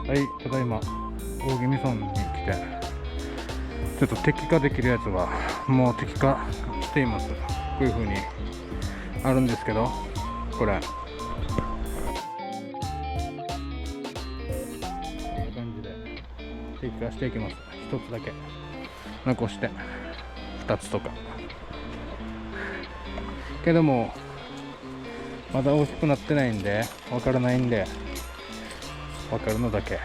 はい、ただいま大宜味村に来て、ちょっと敵化できるやつはもう敵化しています。こういう風にあるんですけど、これこんな感じで敵化していきます。一つだけ残して2つとかけども、まだ大きくなってないんでわからないんで、分かるのだけ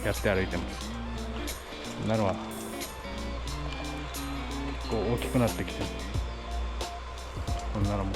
やって歩いてます。なのは結構大きくなってきて、こんなのも